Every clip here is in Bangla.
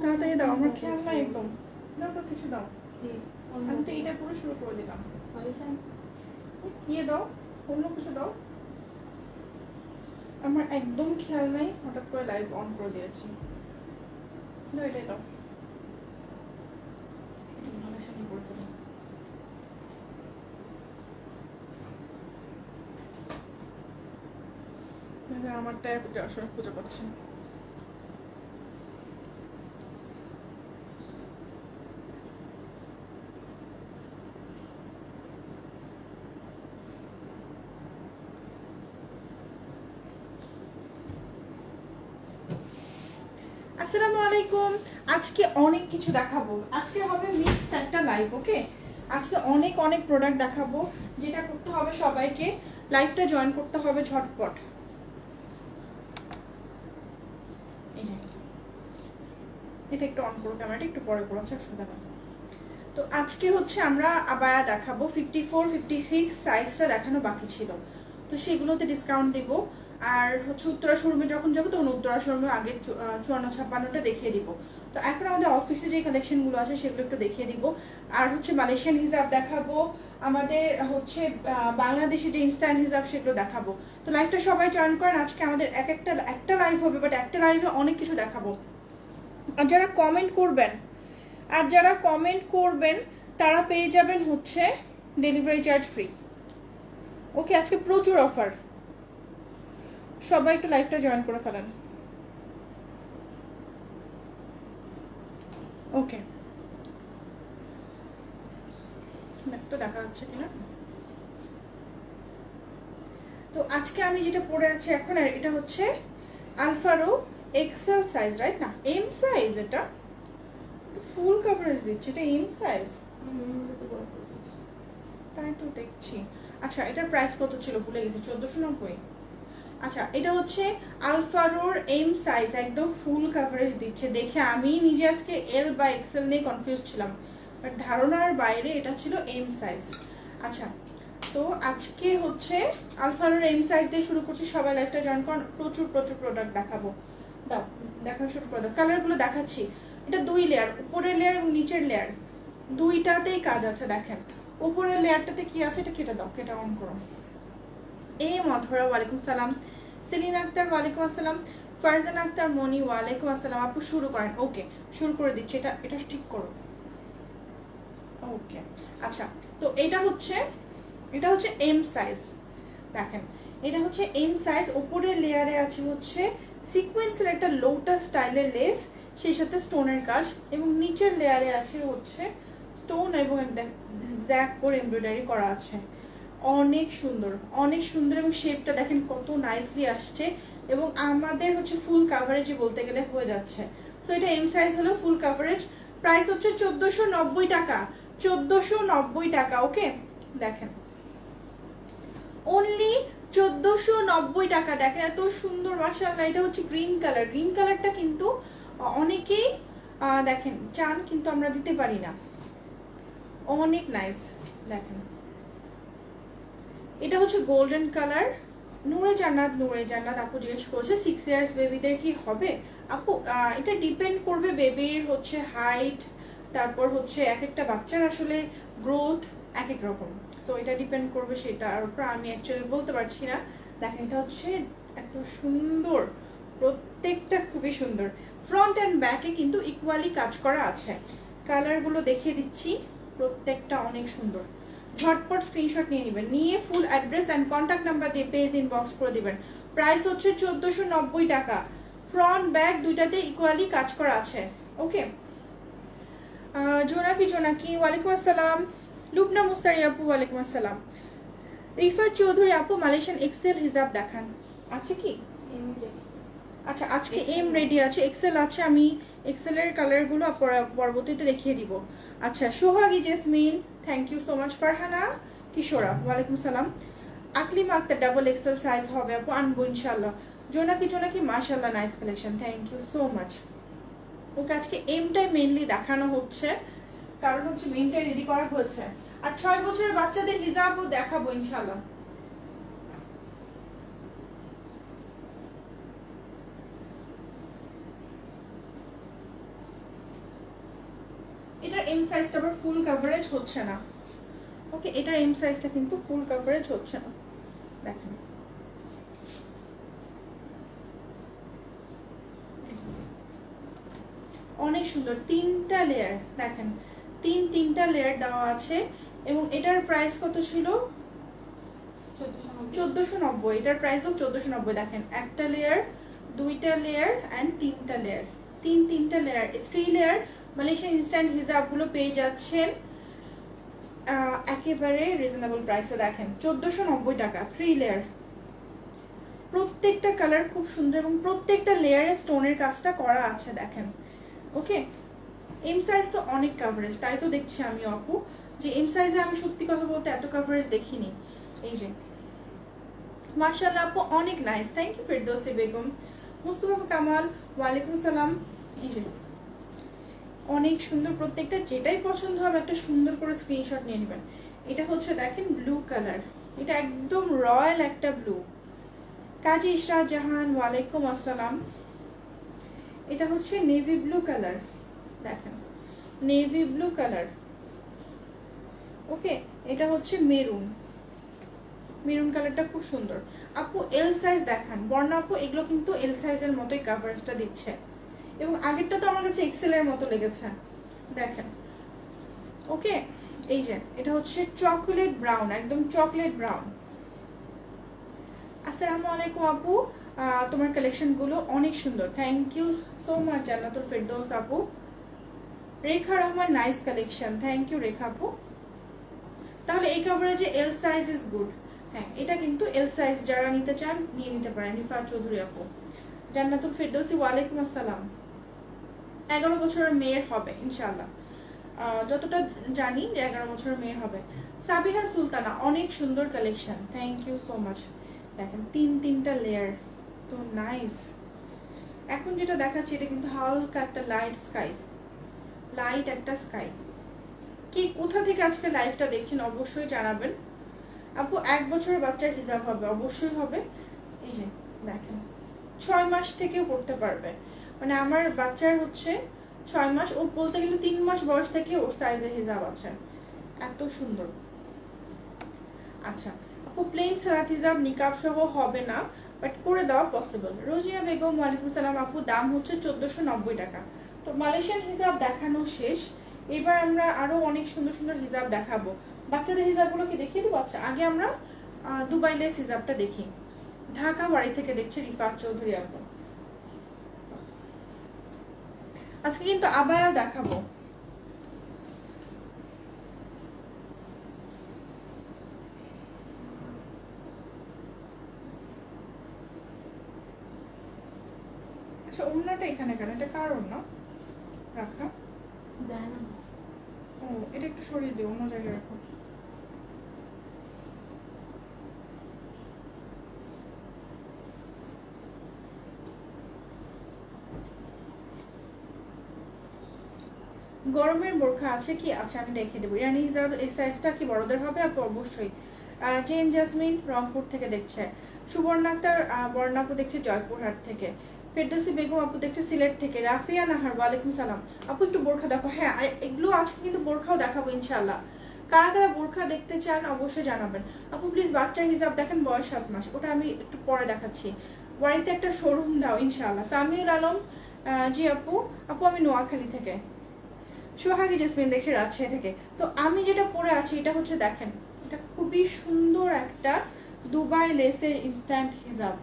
তাড়াতাড়ি দাও, আমার খেয়াল নাই একদম। দাও তো কিছু দাও। আমি তো এটা পুরো শুরু করে দিলাম। ইয়ে দাও, অন্য কিছু দাও। আমার একদম খেয়াল নাই, হঠাৎ করে লাইভ অন করে দিয়েছি। দাও, এটাই দাও। আমারটা আসলে খুঁজে পাচ্ছি। আসসালামু আলাইকুম। আজকে অনেক কিছু দেখাবো, আজকে হবে মিক্সড একটা লাইভ। ওকে, আজকে অনেক অনেক প্রোডাক্ট দেখাবো। যেটা করতে হবে সবাইকে, লাইভটা জয়েন করতে হবে ঝটপট। এটা একটু অন করো, ক্যামেরাটা একটু পরে করো, আচ্ছা অসুবিধা নেই। তো আজকে হচ্ছে আমরা আবায়া দেখাবো 54, 56 সাইজটা দেখানো বাকি ছিল, তো সেগুলোতে ডিসকাউন্ট দিব। আর হচ্ছে উত্তরা শোরুমে যখন যাবো তখন উত্তরা শোরুমে আগের 54-56টা দেখিয়ে দিব। তো এখন আমাদের অফিসে যে কালেকশনগুলো আছে সেগুলো একটু দেখিয়ে দিব। আর হচ্ছে মালয়েশিয়ান হিজাব দেখাবো, আমাদের হচ্ছে বাংলাদেশি যে ইনস্ট্যান্ট হিজাব সেগুলো দেখাবো। তো লাইভটা সবাই জয়েন করেন। আজকে আমাদের একটা লাইভ হবে, বাট একটা লাইভে অনেক কিছু দেখাবো। আর যারা কমেন্ট করবেন তারা পেয়ে যাবেন হচ্ছে ডেলিভারি চার্জ ফ্রি। ওকে, আজকে প্রচুর অফার, সবাই একটু লাইভটা জয়েন করে ফেলেন। ওকে, তো দেখা যাচ্ছে কিনা। তো আজকে আমি যেটা পরে আছি এখন, এটা হচ্ছে আলফারো এক্সেল সাইজ, রাইট? না, এম সাইজ। এটা ফুল কভারেজ দিচ্ছে, এটা এম সাইজ, তাই তো দেখছি। আচ্ছা, এটার প্রাইস কত ছিল ভুলে গেছি, 1490। আচ্ছা, এটা হচ্ছে আলফারোর এম সাইজ, একদম ফুল কভারেজ দিচ্ছে। দেখে আমি নিজে আজকে এল বা এক্সেল নিয়ে কনফিউজ ছিলাম, বাট ধারণার বাইরে এটা ছিল এম সাইজ। আচ্ছা, তো আজকে হচ্ছে আলফারোর এম সাইজ দিয়ে শুরু করছি। সবাই লাইভটা জয়েন করুন, প্রচুর প্রচুর প্রোডাক্ট দেখাবো। দাও, দেখানো শুরু করে দাও। কালারগুলো দেখাচ্ছি। এটা 2 লেয়ার, উপরের লেয়ার এবং নিচের লেয়ার দুইটাতেই কাজ আছে। দেখেন উপরের লেয়ারটাতে কি আছে, এটা কেটে দাও, কেটে অন করো। মধুরা ওয়ালাইকুম সালাম, সেলিনা আক্তার ওয়ালাইকুম আসসালাম, ফারজানা আক্তার মনি ওয়ালাইকুম আসসালাম। আপু শুরু করেন। ওকে, শুরু করে দিচ্ছি। এটা ঠিক করো। ওকে, আচ্ছা, তো এটা হচ্ছে এম সাইজ। দেখেন, এটা হচ্ছে এম সাইজ। উপরের লেয়ারে আছে হচ্ছে সিকোয়েন্সের একটা লোটাস স্টাইলের লেস, সেই সাথে স্টোনের কাজ, এবং নিচের লেয়ারে আছে হচ্ছে স্টোন এবং জ্যাক করে এমব্রয়ডারি করা আছে। অনেক সুন্দর, অনেক সুন্দর, এবং শেপটা দেখেন কত নাইসলি আসছে, এবং আমাদের হচ্ছে ফুল কাভারেজ বলতে গেলে হয়ে যাচ্ছে। সো এটা এম সাইজ হলো, ফুল কাভারেজ। প্রাইস হচ্ছে 1490 টাকা, 1490 টাকা। ওকে, দেখেন অনলি 1490 টাকা। দেখেন এত সুন্দর, মাশাআল্লাহ। এটা হচ্ছে গ্রিন কালার, গ্রিন কালারটা কিন্তু অনেকেই দেখেন চান, কিন্তু আমরা দিতে পারি না। অনেক নাইস। দেখেন এটা হচ্ছে গোল্ডেন কালার। নূরে জান্নাত আপু জিজ্ঞেস করছে 6 ইয়ার্স বেবিদের কি হবে? আপু এটা ডিপেন্ড করবে বেবির হচ্ছে হাইট, তারপর হচ্ছে এক একটা বাচ্চার আসলে গ্রোথ এক এক রকম। সো এটা ডিপেন্ড করবে সেটার উপর, আমি অ্যাকচুয়ালি বলতে পারছি না। দেখেন এটা হচ্ছে এত সুন্দর, প্রত্যেকটা খুবই সুন্দর। ফ্রন্ট অ্যান্ড ব্যাকে কিন্তু ইকুয়ালি কাজ করা আছে। কালারগুলো দেখিয়ে দিচ্ছি, প্রত্যেকটা অনেক সুন্দর। ঝটপট স্ক্রিনশট নিয়ে নেবেন, নিয়ে full address and contact number দিয়ে পেজ ইনবক্স করে দিবেন। প্রাইস হচ্ছে 1490 টাকা। ফ্রন্ট ব্যাক দুইটাতে ইকুয়ালি কাজ করা আছে। ওকে, জোনাকি ওয়ালাইকুম আসসালাম, লুবনা মুস্তারি আপু ওয়ালাইকুম আসসালাম, রিফাত চৌধুরী আপু মালয়েশিয়ান এক্সেল হিজাব দেখান। আছে কি? আচ্ছা, আজকে এম রেডি আছে, এক্সেল আছে। আমি এক্সেলের কালারগুলো পরবর্তীতে দেখিয়ে দিব। আচ্ছা, Sohagi Jesmin, thank you so much. Farhana Kishora ওয়ালাইকুম সালাম। Aklima Akter double XL size হবে আপু, আনবো ইনশাল্লাহ। জোনাকি মাশাআল্লাহ, nice collection, thank you so much. Okay, আজকে এমটাই মেইনলি দেখানো হচ্ছে, কারণ হচ্ছে মেইনটাই রেডি করা হয়েছে। আর 6 বছরের বাচ্চাদের হিজাবও দেখাবো ইনশাল্লাহ। এটার এম সাইজটা আবার ফুল কভারেজ হচ্ছে না। ওকে, এটার এম সাইজটা কিন্তু ফুল কভারেজ হচ্ছে না। দেখেন অনেক সুন্দর, 3টা লেয়ার দেখেন, তিনটা লেয়ার দেওয়া আছে। এবং এটার প্রাইস কত ছিল? 1490। এটার প্রাইসও 1490। দেখেন একটা লেয়ার, 2টা লেয়ার অ্যান্ড 3টা লেয়ার, তিনটা লেয়ার, 3 লেয়ার মালয়েশিয়ান ইনস্ট্যান্ট হিজাবগুলো পেয়ে যাচ্ছেন একেবারে রিজনেবল প্রাইসে। দেখেন 1490 টাকা 3 লেয়ার। প্রত্যেকটা কালার খুব সুন্দর এবং প্রত্যেকটা লেয়ারে স্টোনের কাজটা করা আছে। দেখেন ওকে, এম সাইজ তো অনেক কভারেজ, তাই তো দেখছি আমি আপু যে এম সাইজে আমি সত্যি কথা বলতে এত কভারেজ দেখিনি। এই যে মাশাআল্লাহ আপু অনেক nice, thank you Ferdousi Begum. Mustafa Kamal ওয়ালাইকুম সালাম। এই যে অনেক সুন্দর প্রত্যেকটা, যেটাই পছন্দ হবে একটা সুন্দর করে স্ক্রিনশট নিয়ে নেবেন। এটা হচ্ছে দেখেন ব্লু কালার, এটা একদম রয়্যাল একটা ব্লু। কাজী ইশরা জাহান ওয়ালাইকুম আসসালাম। এটা হচ্ছে নেভি ব্লু কালার, দেখেন নেভি ব্লু কালার। ওকে, এটা হচ্ছে মেরুন, মেরুন কালারটা খুব সুন্দর। আপু এল সাইজ দেখান, বর্ণা আপু এগুলো কিন্তু এল সাইজের মতোই কাভারেজটা দিচ্ছে এবং আগেরটা তো আমার কাছে এক্সেল এর মতো লেগেছে। দেখেন ওকে, এই যে এটা হচ্ছে চকলেট ব্রাউন, একদম চকলেট ব্রাউন। আসসালামু আলাইকুম আপু, তোমার কালেকশন গুলো অনেক সুন্দর, thank you so much Jannatul Ferdous আপু। Rekha Rahman nice collection, thank you Rekha আপু। তাহলে এই কভারেজে এল সাইজ ইজ গুড। হ্যাঁ, এটা কিন্তু এল সাইজ, যারা নিতে চান নিয়ে নিতে পারেন। রিফা চৌধুরী আপু, জান্নাতুল ফেরদৌসি ওয়ালাইকুম আসসালাম। 11 বছরের মেয়ের হবে ইনশাআল্লাহ, যতটা জানি যে 11 বছরের মেয়ের হবে। সাবিহা সুলতানা অনেক সুন্দর collection, thank you so much. দেখেন তিনটা লেয়ার, তো নাইস। এখন যেটা দেখাচ্ছি এটা কিন্তু হালকা একটা লাইট স্কাই, লাইট একটা স্কাই। কি কোথা থেকে আজকে লাইভটা দেখছেন অবশ্যই জানাবেন। আপু 1 বছরের বাচ্চার হিজাব হবে? অবশ্যই হবে। এই যে দেখেন 6 মাস থেকেও পড়তে পারবে, মানে আমার বাচ্চার হচ্ছে 6 মাস, ও বলতে গেলে 3 মাস বয়স থেকে ওর সাইজের হিজাব আছে, এত সুন্দর। আচ্ছা আপু প্লেন সারাত হিজাব নিকাব সহ হবে না, বাট করে দেওয়া পসিবল। রোজিয়া বেগম ওয়ালাইকুম সালাম আপু, দাম হচ্ছে 1490 টাকা। তো মালয়েশিয়ান হিজাব দেখানো শেষ, এবার আমরা আরো অনেক সুন্দর সুন্দর হিজাব দেখাবো। বাচ্চাদের হিজাবগুলো কি দেখিয়ে দেবো? আচ্ছা আগে আমরা দুবাই লেস হিজাবটা দেখি। ঢাকা বাড়ি থেকে দেখছে রিফাত চৌধুরী আপু। আজকে কিন্তু আবায়া দেখাবো। আচ্ছা ওড়নাটা এখানে কেন? এটা কার ওড়না রাখা? যায় না। ও এটা একটু সরিয়ে দিও, অন্য জায়গায় রাখো। গরমের বোরখা আছে কি? আচ্ছা আমি দেখিয়ে দেবো। ইরানি হিজাব এই সাইজটা কি বড়দের হবে আপু? অবশ্যই। জেন জাসমিন রংপুর থেকে দেখছে। সুবর্ণা আক্তার বর্ণাপু দেখছে জয়পুরহাট থেকে। ফেরদৌসি বেগম আপু দেখছে সিলেট থেকে। রাফিয়া নাহার ওয়ালাইকুম সালাম আপু, একটু বোরখা দেখো। হ্যাঁ এগুলো আজকে কিন্তু বোরখাও দেখাবো ইনশাআল্লাহ। কারা কারা বোরখা দেখতে চান অবশ্যই জানাবেন। আপু প্লিজ বাচ্চার হিসাব দেখেন, বয়স 7 মাস, ওটা আমি একটু পরে দেখাচ্ছি। বাড়িতে একটা শোরুম দাও ইনশাআল্লাহ। সামিউল আলম জি আপু, আপু আমি নোয়াখালী থেকে। সোহাগী জেসমিন দেখছে রাজশাহী থেকে। তো আমি যেটা পরে আছি এটা হচ্ছে দেখেন, এটা খুবই সুন্দর একটা দুবাই লেসের ইনস্ট্যান্ট হিজাব।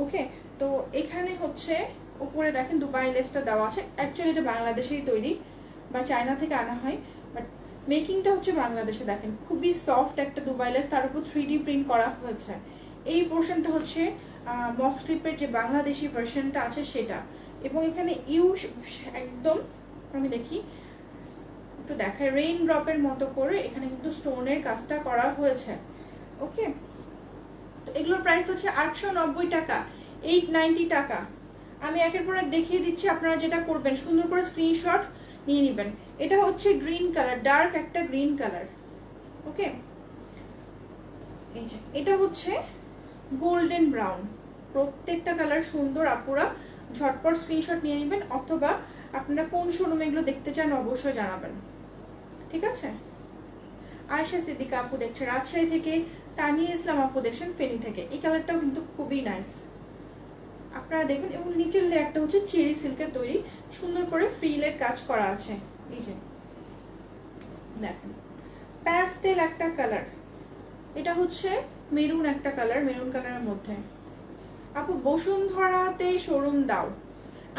ওকে, তো এখানে হচ্ছে উপরে দেখেন দুবাই লেসটা দেওয়া আছে। অ্যাকচুয়ালি এটা বাংলাদেশেই তৈরি বা চায়না থেকে আনা হয়, বাট মেকিংটা হচ্ছে বাংলাদেশে। দেখেন খুবই সফট একটা দুবাই লেস, তার উপর 3D প্রিন্ট করা হয়েছে। এই পোর্শনটা হচ্ছে মফ স্লিপের যে বাংলাদেশি ভার্সনটা আছে সেটা, এবং এখানে একদম আমি দেখি একটু দেখায় রেইন ড্রপের মতো করে এখানে কিন্তু স্টোনের কাজটা করা হয়েছে। ওকে, তো এগুলোর প্রাইস হচ্ছে 890 টাকা, 890 টাকা। আমি একের পর এক দেখিয়ে দিচ্ছি, আপনারা যেটা করবেন সুন্দর করে স্ক্রিনশট নিয়ে নেবেন। এটা হচ্ছে গ্রিন কালার, ডার্ক একটা গ্রিন কালার। ওকে, এই যে এটা হচ্ছে গোল্ডেন ব্রাউন। প্রত্যেকটা কালার সুন্দর, আপুরা ঝটপট স্ক্রিনশট নিয়ে নেবেন, অথবা আপনারা কোন শোরুমে এগুলো দেখতে চান অবশ্যই জানাবেন। ঠিক আছে। আয়েশা সিদ্দিকা আপু দেখছে রাজশাহী থেকে, তানিয়া ইসলাম আপু দেখছেন ফেনী থেকে। এই কালারটাও কিন্তু খুবই নাইস, আপনারা দেখবেন। এবং নিচের লেয়ারটা হচ্ছে চেরি সিল্কের তৈরি, সুন্দর করে ফ্রিলের কাজ করা আছে। এই যে দেখেন প্যাস্টেল একটা কালার, এটা হচ্ছে মেরুন একটা কালার, মেরুন কালারের মধ্যে। আপু বসুন্ধরাতে শোরুম দাও।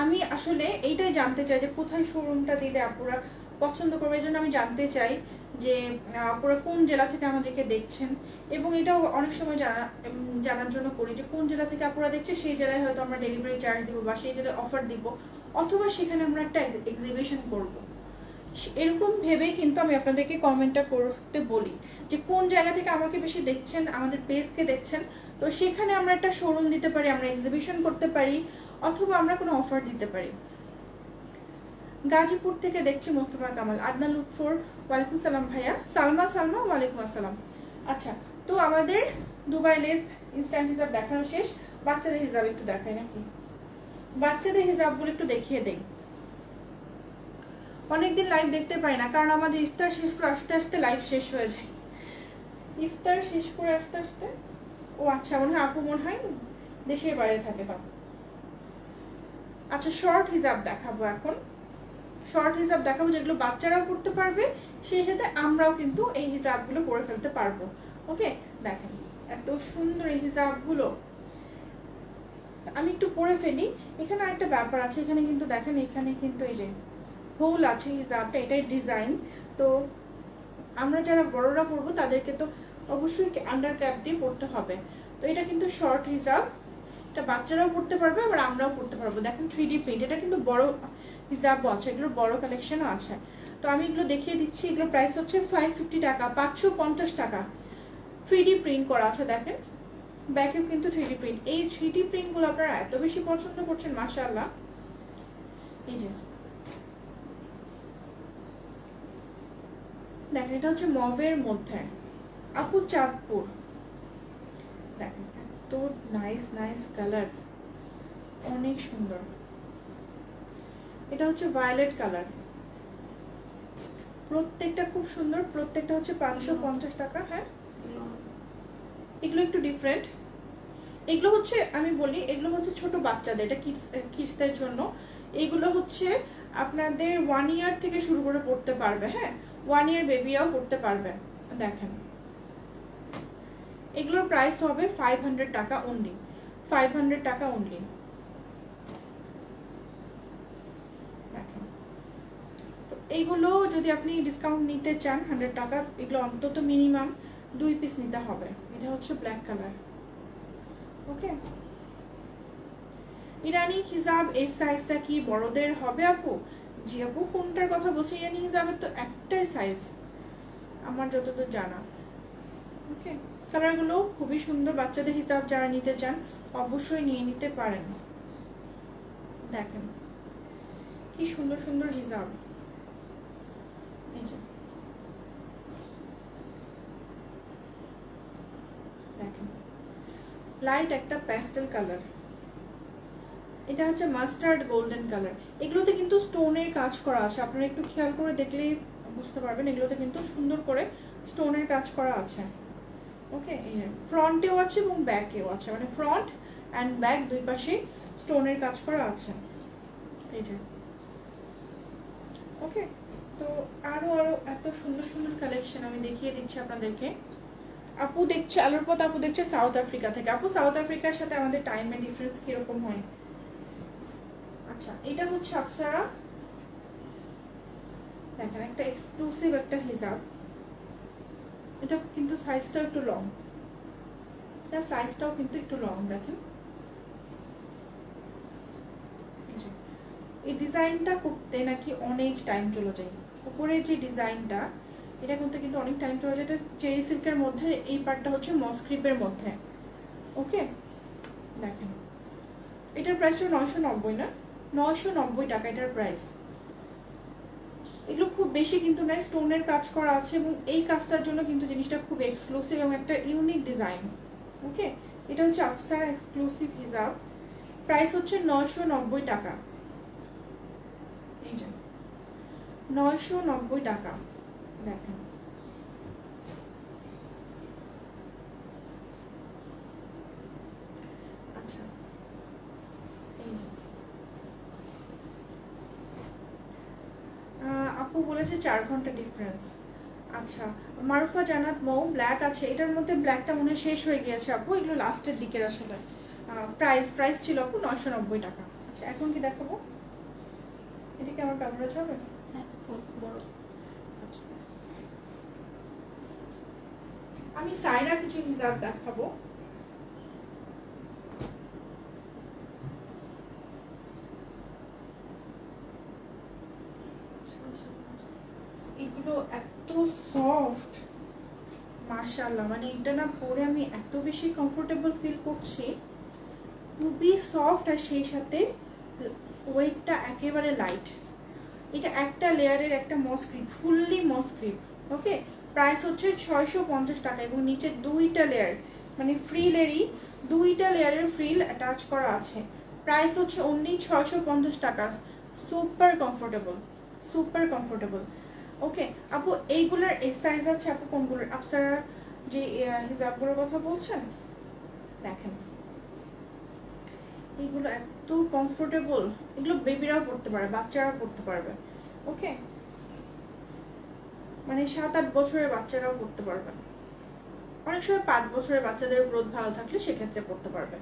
আমি আসলে এইটাই জানতে চাই যে কোথায় শোরুমটা দিলে আপুরা পছন্দ করবে। এই জন্য আমি জানতে চাই যে আপুরা কোন জেলা থেকে আমাদেরকে দেখছেন, এবং এটাও অনেক সময় জানার জন্য করি যে কোন জেলা থেকে আপুরা দেখছে, সেই জেলায় হয়তো আমরা ডেলিভারি চার্জ দিব বা সেই জেলায় অফার দিব, অথবা সেখানে আমরা একটা এক্সিবিশন করব। এরকম ভেবে কিন্তু আমি আপনাদেরকে কমেন্টটা করতে বলি যে কোন জায়গা থেকে আমাকে বেশি দেখছেন, আমাদের পেজকে দেখছেন, তো সেখানে আমরা একটা শোরুম দিতে পারি, আমরা এক্সিবিশন করতে পারি, অথবা আমরা কোনো অফার দিতে পারি। গাজীপুর থেকে দেখছি মোস্তফা কামাল, আদনান লুৎফর ওয়ালাইকুম সালাম ভাইয়া, সালমা ওয়ালাইকুম আসসালাম। আচ্ছা, তো আমাদের দুবাই লেস ইনস্ট্যান্ট হিজাব দেখানো শেষ, বাচ্চাদের হিজাব একটু দেখাই নাকি? বাচ্চাদের হিজাবগুলো একটু দেখিয়ে দেই। অনেকদিন লাইভ দেখতে পারি না, কারণ আমাদের ইফতার শেষ করে আসতে আসতে লাইভ শেষ হয়ে যায়। ইফতার শেষ করে আসতে আসতে, ও আচ্ছা, মনে হয় আপু মনে হয় দেশের বাইরে থাকে। তো আচ্ছা, শর্ট হিজাব দেখাবো এখন। শর্ট হিজাব দেখাবো যেগুলো বাচ্চারাও পড়তে পারবে, সেই সাথে আমরাও কিন্তু এই হিজাবগুলো পরে ফেলতে পারবো। ওকে, দেখেন এত সুন্দর এই হিজাবগুলো। আমি একটু পরে ফেলি। এখানে আরেকটা ব্যাপার আছে, এখানে কিন্তু দেখেন, এখানে কিন্তু এই যে হোল আছে হিজাবটা, এটাই ডিজাইন। তো আমরা যারা বড়রা পরবো তাদেরকে তো অবশ্যই আন্ডার ক্যাপ দিয়ে পড়তে হবে। তো এটা কিন্তু শর্ট হিজাব, এটা বাচ্চারাও পড়তে পারবে, আবার আমরাও পড়তে পারবো। দেখেন 3D প্রিন্ট, এটা কিন্তু বড় হিজাবও আছে, এগুলোর বড় কালেকশনও আছে। তো আমি এগুলো দেখিয়ে দিচ্ছি। এগুলোর প্রাইস হচ্ছে 550 টাকা, 550 টাকা। 3D প্রিন্ট করা আছে, দেখেন ব্যাকেও কিন্তু 3D প্রিন্ট। এই 3D প্রিন্টগুলো আপনারা এত বেশি পছন্দ করছেন, মাশাআল্লাহ। এই যে দেখেন, এটা হচ্ছে মভের মধ্যে, আপু চাঁদপুর। দেখেন এত নাইস নাইস কালার, অনেক সুন্দর। এটা হচ্ছে ভায়োলেট কালার, প্রত্যেকটা খুব সুন্দর, প্রত্যেকটা হচ্ছে 550 টাকা। হ্যাঁ, এগুলো একটু ডিফারেন্ট। এগুলো হচ্ছে, আমি বলি এগুলো হচ্ছে ছোট বাচ্চাদের, এটা কিডসদের জন্য। এগুলো হচ্ছে আপনাদের 1 ইয়ার থেকে শুরু করে পড়তে পারবে। হ্যাঁ, 1 ইয়ার বেবিরাও পড়তে পারবে। দেখেন এগুলোর প্রাইস হবে 500 টাকা অনলি, 500 টাকা অনলি। দেখেন, তো এইগুলো যদি আপনি ডিসকাউন্ট নিতে চান 100 টাকা, এগুলো অন্তত মিনিমাম 2 পিস নিতে হবে। এটা হচ্ছে ব্ল্যাক কালার। ওকে, ইরানি হিজাব এই সাইজটা কি বড়দের হবে আপু? জি আপু, কোনটার কথা বলছি? ইরানি হিজাবের তো একটাই সাইজ আমার যতদূর জানা। ওকে, কালারগুলো খুবই সুন্দর। বাচ্চাদের হিসাব যারা নিতে চান অবশ্যই নিয়ে নিতে পারেন। দেখেন কি সুন্দর সুন্দর হিজাব। এই যে দেখেন, লাইট একটা প্যাস্টেল কালার, এটা হচ্ছে মাস্টার্ড গোল্ডেন কালার। এগুলোতে কিন্তু স্টোনের কাজ করা আছে, আপনারা একটু খেয়াল করে দেখলেই বুঝতে পারবেন। এগুলোতে কিন্তু সুন্দর করে স্টোনের কাজ করা আছে। ওকে, ফ্রন্টেও আছে এবং ব্যাকেও আছে, মানে ফ্রন্ট অ্যান্ড ব্যাক দুই পাশে স্টোনের কাজ করা আছে। এই যে ওকে, তো আরো আরো এত সুন্দর সুন্দর কালেকশন আমি দেখিয়ে দিচ্ছি আপনাদেরকে। আপু দেখছে, আলোরপথ আপু দেখছে সাউথ আফ্রিকা থেকে। আপু সাউথ আফ্রিকার সাথে আমাদের টাইমের ডিফারেন্স কিরকম হয়? আচ্ছা, এটা হচ্ছে আপনারা দেখেন একটা এক্সক্লুসিভ একটা হিজাব। এটা কিন্তু সাইজটাও একটু লং, এটা সাইজটাও কিন্তু একটু লং। দেখেন এই ডিজাইনটা করতে নাকি অনেক টাইম চলে যায়। উপরের যে ডিজাইনটা, এটা করতে কিন্তু অনেক টাইম চলে যায়। এটা চেরি সিল্কের মধ্যে, এই পার্টটা হচ্ছে মসক্রিপের মধ্যে। ওকে, দেখেন এটার প্রাইস 990 না, 990 টাকা এটার প্রাইস। এগুলো খুব বেশি কিন্তু নাই, স্টোনের কাজ করা আছে এবং এই কাজটার জন্য কিন্তু জিনিসটা খুব এক্সক্লুসিভ এবং একটা ইউনিক ডিজাইন। ওকে, এটা হচ্ছে আফসারা এক্সক্লুসিভ হিজাব, প্রাইস হচ্ছে 990 টাকা। এই যে 990 টাকা। দেখেন আচ্ছা এই যে আপু বলেছে 4 ঘন্টা ডিফারেন্স। আচ্ছা মারুফা জান্নাত মৌ ব্ল্যাক আছে, এটার মধ্যে ব্ল্যাকটা মনে হয় শেষ হয়ে গিয়েছে আপু, এগুলো লাস্টের দিকের আসলে। প্রাইস ছিল আপু 990 টাকা। আচ্ছা এখন কি দেখাবো, এটা কি আমার কাভারেজ হবে? হ্যাঁ বড়। আচ্ছা আমি সাইরা কিছু হিজাব দেখাবো। এগুলো এত সফট মাশাআল্লাহ, মানে এটা না পরে আমি এত বেশি কমফোর্টেবল ফিল করছি, খুবই সফট আর সেই সাথে ওয়েটটা একেবারে লাইট। এটা একটা লেয়ারের একটা মসক্রিপ, ফুললি মসক্রিপ। ওকে প্রাইস হচ্ছে 650 টাকা এবং নিচে দুইটা লেয়ার মানে ফ্রিলেরই দুইটা লেয়ারের ফ্রিল অ্যাটাচ করা আছে। প্রাইস হচ্ছে অনলি 650 টাকা। Super comfortable, super comfortable. Okay আপু এইগুলোর এই সাইজ আছে আপু কোনগুলোর? আপনারা যে হিজাবগুলোর কথা বলছেন দেখেন এইগুলো এত কমফোর্টেবল, এগুলো বেবিরাও পড়তে পারে, বাচ্চারাও পড়তে পারবে। ওকে মানে 7-8 বছরের বাচ্চারাও পড়তে পারবে, অনেক সময় 5 বছরের বাচ্চাদের গ্রোথ ভালো থাকলে সেক্ষেত্রে পড়তে পারবে।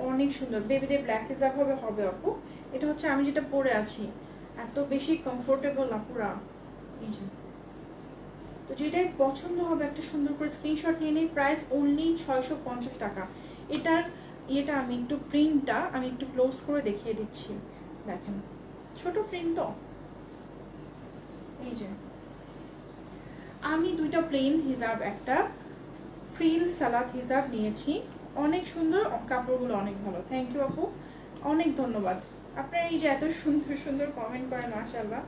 অনেক সুন্দর বেবিদের ব্ল্যাক হিজাব হবে আপু। এটা হচ্ছে আমি যেটা পরে আছি, এত বেশি কমফোর্টেবল আপুরা। এই যে তো যেটাই পছন্দ হবে একটা সুন্দর করে স্ক্রিনশট নিয়ে নেই। প্রাইস অনলি 650 টাকা। এটার এটা আমি একটু প্রিন্টটা আমি একটু ক্লোজ করে দেখিয়ে দিচ্ছি। দেখেন ছোট প্রিন্ট তো। এই যে আমি দুইটা প্লেন হিজাব একটা ফ্রিল সালাদ হিজাব নিয়েছি, অনেক সুন্দর, কাপড়গুলো অনেক ভালো। থ্যাংক ইউ আপু, অনেক ধন্যবাদ। আপনারা এই যে এত সুন্দর সুন্দর কমেন্ট করেন মাশাআল্লাহ,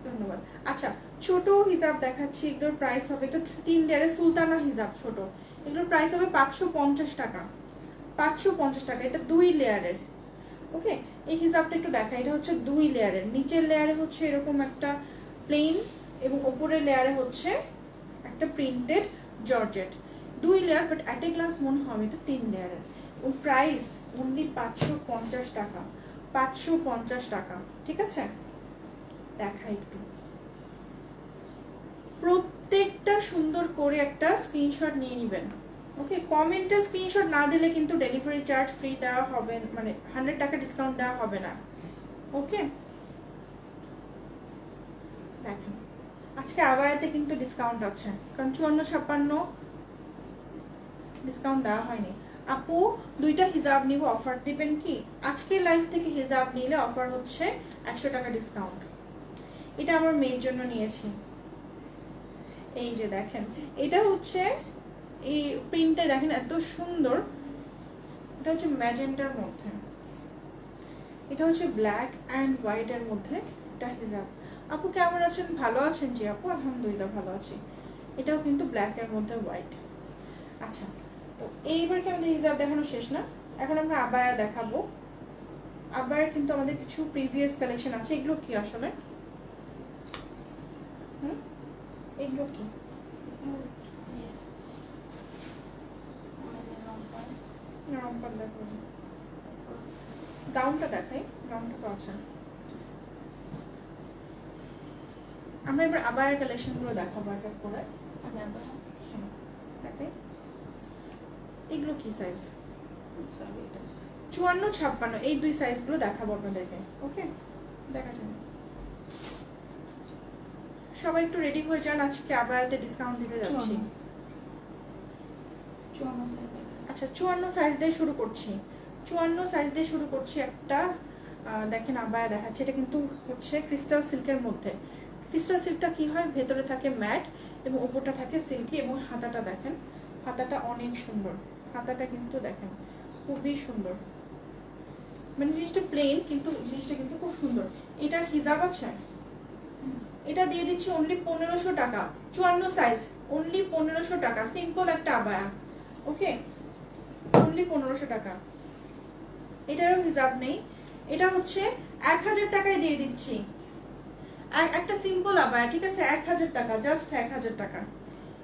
ধন্যবাদ। আচ্ছা ছোট হিজাব দেখাচ্ছি, এগুলোর প্রাইস হবে, এটা 3 লেয়ারের সুলতানা হিজাব ছোট, এগুলোর প্রাইস হবে 550 টাকা। 550 টাকা, এটা 2 লেয়ারের। ওকে এই হিজাবটা একটু দেখা, এটা হচ্ছে 2 লেয়ারের, নিচের লেয়ারে হচ্ছে এরকম একটা প্লেন এবং উপরের লেয়ারে হচ্ছে একটা printed georgette. 2 layer but at a glass মনে হবে এটা 3 লেয়ারের। এবং প্রাইস অনলি 550 টাকা। 550 টাকা, ঠিক আছে? দেখা একটু প্রত্যেকটা সুন্দর করে একটা স্ক্রিনশট নিয়ে নেবেন। ওকে কমেন্টে স্ক্রিনশট না দিলে কিন্তু ডেলিভারি চার্জ ফ্রি দেওয়া হবে, মানে 100 টাকা ডিসকাউন্ট দেওয়া হবে না। ওকে দেখেন আজকে আবায়াতে কিন্তু ডিসকাউন্ট আছে, কারণ 54-56 ডিসকাউন্ট দেওয়া হয়নি। আপু দুইটা হিজাব নিব, অফার দিবেন কি? আজকে লাইভ থেকে হিজাব নিলে অফার হচ্ছে 100 টাকা ডিসকাউন্ট। এটা আমার মেয়ের জন্য নিয়েছি। এই যে দেখেন এটা হচ্ছে এই প্রিন্টটা দেখেন এত সুন্দর, এটা হচ্ছে ম্যাজেন্টার মধ্যে, এটা হচ্ছে ব্ল্যাক অ্যান্ড হোয়াইট এর মধ্যে একটা হিজাব। আপু কেমন আছেন? ভালো আছেন? জি আপু আলহামদুলিল্লাহ ভালো আছি। এটাও কিন্তু ব্ল্যাক এর মধ্যে হোয়াইট। আচ্ছা তো এইবার কি আমাদের হিজাব দেখানো শেষ না, এখন আমরা আবায়া দেখাবো। আবায়ার কিন্তু আমাদের কিছু প্রিভিয়াস কালেকশন আছে। এগুলো কি আসলে? এগুলো কি? গাউনটা দেখাই, গাউনটা তো আছে। আমরা এবার আবায়ার কালেকশন গুলো দেখাবো এক এক করে। দেখাই এগুলো কি সাইজ? 54-56 এই দুই সাইজগুলো দেখাবো আপনাদেরকে। ওকে দেখা যাবে। সবাই একটু রেডি হয়ে যান, আজকে আবায়াতে ডিসকাউন্ট দিতে যাচ্ছি। আচ্ছা 54 সাইজ দিয়ে শুরু করছি। 54 সাইজ দিয়ে শুরু করছি। একটা দেখেন আবায়া দেখাচ্ছে, এটা কিন্তু হচ্ছে ক্রিস্টাল সিল্কের মধ্যে। ক্রিস্টাল সিল্কটা কি হয়, ভেতরে থাকে ম্যাট এবং উপরটা থাকে সিল্কি। এবং হাতাটা দেখেন, হাতাটা অনেক সুন্দর, হাতাটা কিন্তু দেখেন খুবই সুন্দর, মানে জিনিসটা প্লেন কিন্তু জিনিসটা কিন্তু খুব সুন্দর। এটার হিজাব আছে, এটা দিয়ে দিচ্ছি অনলি 1500 টাকা। 54 সাইজ অনলি 1500 টাকা, সিম্পল একটা আবায়া। ওকে অনলি 1500 টাকা। এটারও হিজাব নেই, এটা হচ্ছে 1000 টাকায় দিয়ে দিচ্ছি। একটা সিম্পল আবায়া, ঠিক আছে, 1000 টাকা, জাস্ট 1000 টাকা।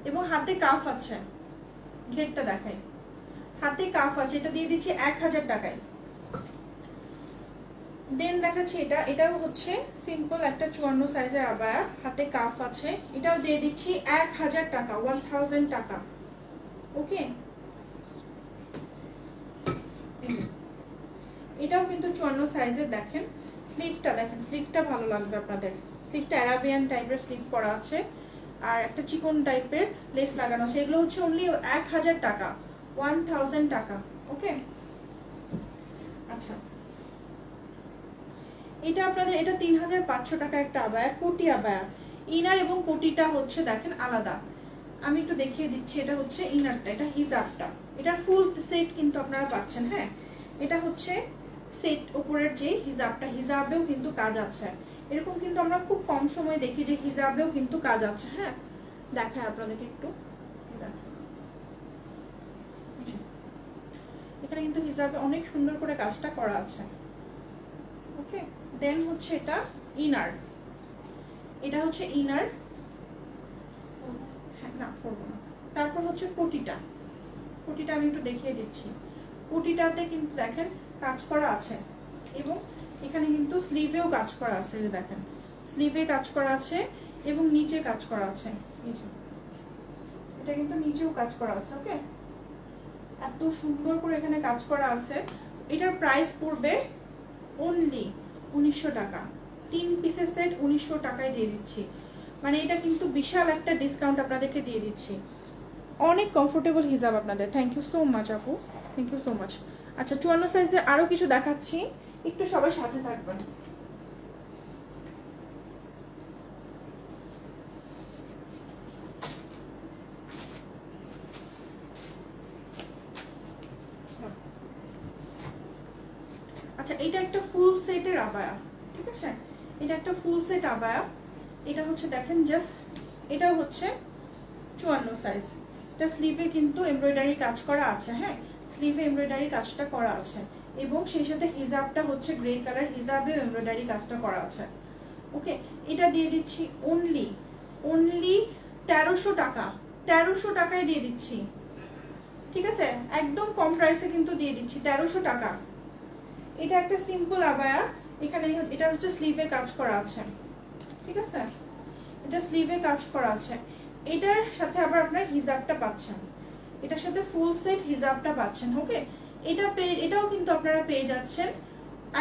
এবং হাতে কাফ আছে, ঘেরটা দেখাই, হাতে কাফ আছে, এটা দিয়ে দিচ্ছি 1000 টাকায়। দেন দেখাচ্ছি এটাও হচ্ছে সিম্পল একটা 54 সাইজের আবায়া, হাতে কাফ আছে, এটাও দিয়ে দিচ্ছি 1000 টাকা, 1000 টাকা। ওকে, এটাও কিন্তু 54 সাইজের। দেখেন স্লিভটা, দেখেন স্লিভটা ভালো লাগবে আপনাদের। স্লিভটা অ্যারাবিয়ান টাইপের স্লিভ করা আছে, আর একটা চিকন টাইপের লেস লাগানো আছে। এগুলো হচ্ছে অনলি 1000 টাকা, 1000 টাকা। ওকে, আচ্ছা এটা আপনাদের, এটা 3500 টাকা একটা আবায়া, কোটি আবায়া। ইনার এবং কোটিটা হচ্ছে দেখেন আলাদা, আমি একটু দেখিয়ে দিচ্ছি। এটা হচ্ছে ইনারটা, এটা হিজাবটা, এটা ফুল সেট কিন্তু আপনারা পাচ্ছেন। হ্যাঁ, এটা হচ্ছে সেট, উপরের যে হিজাবটা, হিজাবেও কিন্তু কাজ আছে। এরকম কিন্তু আমরা খুব কম সময় দেখি যে হিজাবেও কিন্তু কাজ আছে। হ্যাঁ, দেখায় আপনাদেরকে একটু, এখানে কিন্তু হিজাবে অনেক সুন্দর করে কাজটা করা আছে। ওকে, দেন হচ্ছে এটা ইনার, এটা হচ্ছে ইনার, না করবো না। তারপর হচ্ছে কোটিটা, কোটিটা আমি একটু দেখিয়ে দিচ্ছি। কোটিটাতে কিন্তু দেখেন কাজ করা আছে, এবং এখানে কিন্তু স্লিভেও কাজ করা আছে। দেখেন স্লিভে কাজ করা আছে এবং নিচে কাজ করা আছে, এটা কিন্তু নিচেও কাজ করা আছে। ওকে, এত সুন্দর করে এখানে কাজ করা আছে। এটার প্রাইস পড়বে অনলি 1900 টাকা, 3 পিসের সেট 1900 টাকায় দিয়ে দিচ্ছি। মানে এটা কিন্তু বিশাল একটা ডিসকাউন্ট আপনাদেরকে দিয়ে দিচ্ছি। অনেক কমফোর্টেবল হিজাব আপনাদের। থ্যাংক ইউ সো মাচ আপু, থ্যাংক ইউ সো মাচ। আচ্ছা 54 সাইজে আরো কিছু দেখাচ্ছি, একটু সবাই সাথে থাকবেন। আচ্ছা এটা একটা ফুল সেটের আবায়া, ঠিক আছে, এটা একটা ফুল সেট আবায়া। এটা হচ্ছে দেখেন জাস্ট, এটাও হচ্ছে 54 সাইজ। এটা স্লিভে কিন্তু এমব্রয়ডারি কাজ করা আছে। হ্যাঁ, স্লিভে এমব্রয়ডারি কাজটা করা আছে, এবং সেই সাথে হিজাবটা হচ্ছে গ্রে কালার, হিজাবেও এমব্রয়ডারি কাজটা করা আছে। ওকে, এটা দিয়ে দিচ্ছি অনলি 1300 টাকা, 1300 টাকায় দিয়ে দিচ্ছি। ঠিক আছে, একদম কম প্রাইসে কিন্তু দিয়ে দিচ্ছি, 1300 টাকা। এটা একটা সিম্পল আবায়া, এখানে এটা হচ্ছে স্লিভে কাজ করা আছে। ঠিক আছে, এটা স্লিভে কাজ করা আছে। এটার সাথে আবার আপনার হিজাবটা পাচ্ছেন, এটার সাথে ফুল সেট হিজাবটা পাচ্ছেন। ওকে, এটাও কিন্তু আপনারা পেয়ে যাচ্ছেন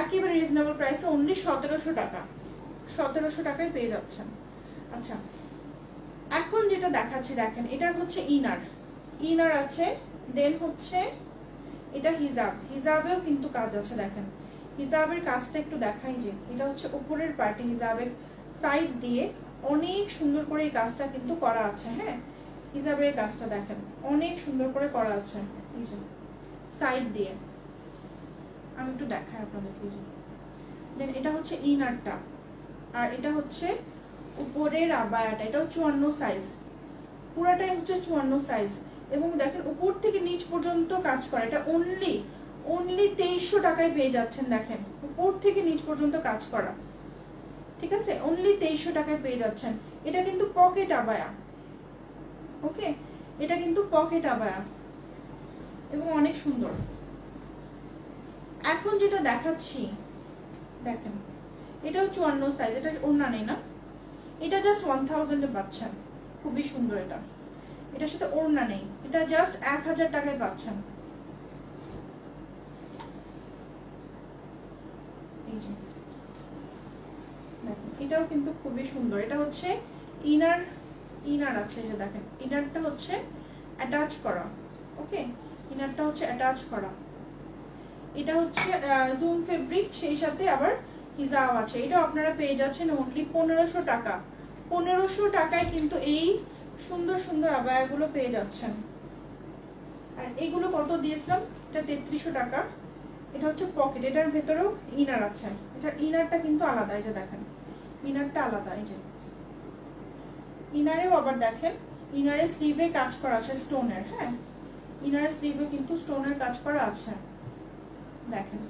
একেবারে রিজনেবল প্রাইসে, অনলি 1700 টাকা, 1700 টাকায় পেয়ে যাচ্ছেন। আচ্ছা এখন যেটা দেখাচ্ছি দেখেন, এটার হচ্ছে ইনার আছে, দেন হচ্ছে এটা হিজাব, হিজাবেও কিন্তু কাজ আছে। দেখেন হিজাবের কাজটা একটু দেখাই, যে এটা হচ্ছে উপরের পার্টি, হিজাবের সাইড দিয়ে অনেক সুন্দর করে এই কাজটা কিন্তু করা আছে। হ্যাঁ, হিজাবের কাজটা দেখেন অনেক সুন্দর করে করা আছে, এই যে সাইড দিয়ে, আমি একটু দেখাই আপনাদেরকে। যে দেন এটা হচ্ছে ইনারটা, আর এটা হচ্ছে উপরের আবায়াটা, এটাও 54 সাইজ, পুরাটাই হচ্ছে 54 সাইজ। এবং দেখেন উপর থেকে নিচ পর্যন্ত কাজ করা, এটা অনলি 2300 টাকায় পেয়ে যাচ্ছেন। দেখেন উপর থেকে নিচ পর্যন্ত কাজ করা, ঠিক আছে, অনলি 2300 টাকায় পেয়ে যাচ্ছেন। এটা কিন্তু পকেট আবায়া। ওকে, এটা কিন্তু পকেট আবায়া এবং অনেক সুন্দর। এখন যেটা দেখাচ্ছি দেখেন, এটাও 54 সাইজ, এটা ওড়না নেই না, এটা জাস্ট 1000 এ পাচ্ছেন, খুবই সুন্দর। এটার সাথে ওড়না নেই, এটা জাস্ট 1000 টাকায় পাচ্ছেন। এই যে দেখেন, এটাও কিন্তু খুবই সুন্দর। এটা হচ্ছে ইনার আছে, যে দেখেন ইনারটা হচ্ছে অ্যাটাচ করা। ওকে, ইনারটা হচ্ছে অ্যাটাচ করা। এটা হচ্ছে জুম ফেব্রিক, সেই সাথে আবার হিজাব আছে। এটাও আপনারা পেয়ে যাচ্ছেন অনলি 1500 টাকা। 1500 টাকায় কিন্তু এই সুন্দর সুন্দর আবায়াগুলো পেয়ে যাচ্ছেন। আর এগুলো কত দিয়েছিলাম, এটা 3300 টাকা। এটা হচ্ছে পকেট, এটার ভেতরেও ইনার আছে, এটার ইনারটা কিন্তু আলাদা। এই যে দেখেন ইনারটা আলাদা, এই যে ইনারেও আবার দেখেন, ইনারের স্লিভে কাজ করা আছে স্টোনের। হ্যাঁ, ইনারের স্লিভে কিন্তু স্টোনের কাজ করা আছে। দেখেন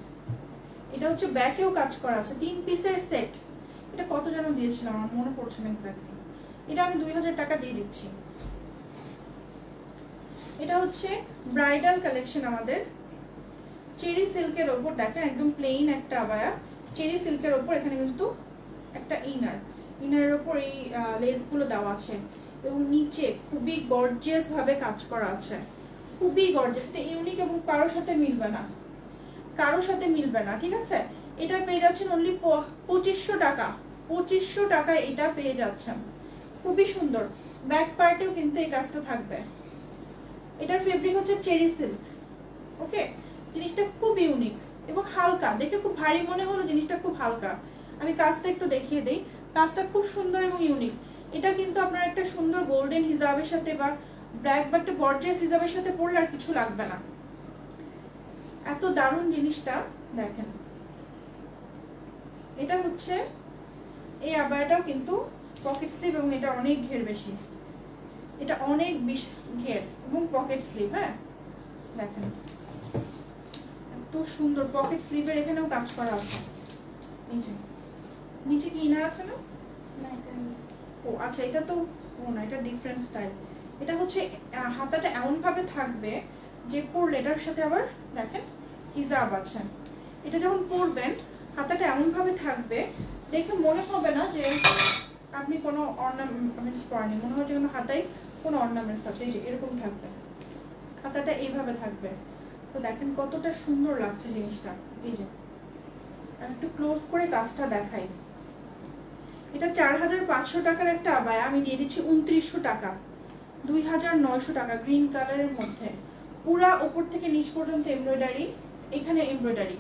এটা হচ্ছে ব্যাকেও কাজ করা আছে, 3 পিসের সেট। এটা কত যেন দিয়েছিলাম আমার মনে পড়ছে না এক্স্যাক্টলি। এটা আমি 2000 টাকা দিয়ে দিচ্ছি। এটা হচ্ছে ব্রাইডাল কালেকশন আমাদের, চেরি সিল্কের ওপর দেখেন একদম প্লেন একটা আবায়া, চেরি সিল্কের ওপর এখানে কিন্তু একটা ইনারের ওপর এই লেসগুলো দেওয়া আছে এবং নিচে খুবই গর্জিয়াস ভাবে কাজ করা আছে, খুবই গর্জিয়াস। এটা ইউনিক এবং কারোর সাথে মিলবে না, কারোর সাথে মিলবে না, ঠিক আছে। এটা পেয়ে যাচ্ছেন অনলি 2500 টাকা, 2500 টাকায় এটা পেয়ে যাচ্ছেন, খুবই সুন্দর। ব্যাক পার্টেও কিন্তু এই কাজটা থাকবে। এটার ফেব্রিক হচ্ছে চেরি সিল্ক, ওকে। জিনিসটা খুব ইউনিক এবং হালকা, দেখে খুব ভারী মনে হলো, জিনিসটা খুব হালকা। আমি কাজটা একটু দেখিয়ে দেই, কাজটা খুব সুন্দর এবং ইউনিক। এটা কিন্তু আপনার একটা সুন্দর গোল্ডেন হিজাবের সাথে বা ব্ল্যাক বা একটা গর্জিয়াস হিজাবের সাথে পরলে আর কিছু লাগবে না, এত দারুণ জিনিসটা। দেখেন এটা হচ্ছে এই আবায়াটাও কিন্তু পকেট স্লিভ এবং এটা অনেক ঘের বেশি, এটা অনেক বেশি ঘের এবং পকেট স্লিভ। হ্যাঁ দেখেন এত সুন্দর পকেট স্লিভের, এখানেও কাজ করা আছে। নিচে কি ইনার আছে না? ও আচ্ছা, এটা তো না, এটা ডিফারেন্ট স্টাইল। এটা হচ্ছে হাতাটা এমন ভাবে থাকবে যে পরলে এটার সাথে আবার দেখেন হিজাব আছে। এটা যখন পরবেন হাতাটা এমন ভাবে থাকবে দেখে মনে হবে না যে আপনি কোনো অর্নামেন্টস পরেনি, মনে হয় যে কোনো হাতায় কোনো অর্নামেন্টস আছে। এই যে এরকম থাকবে, হাতাটা এইভাবে থাকবে। তো দেখেন কতটা সুন্দর লাগছে জিনিসটা। এই যে একটু ক্লোজ করে কাজটা দেখাই। এটা 4500 টাকার একটা আবায়া, আমি দিয়ে দিচ্ছি 2900 টাকা, 2900 টাকা, গ্রিন কালারের মধ্যে। পুরা উপর থেকে নিচ পর্যন্ত এমব্রয়ডারি, এখানে এমব্রয়ডারি,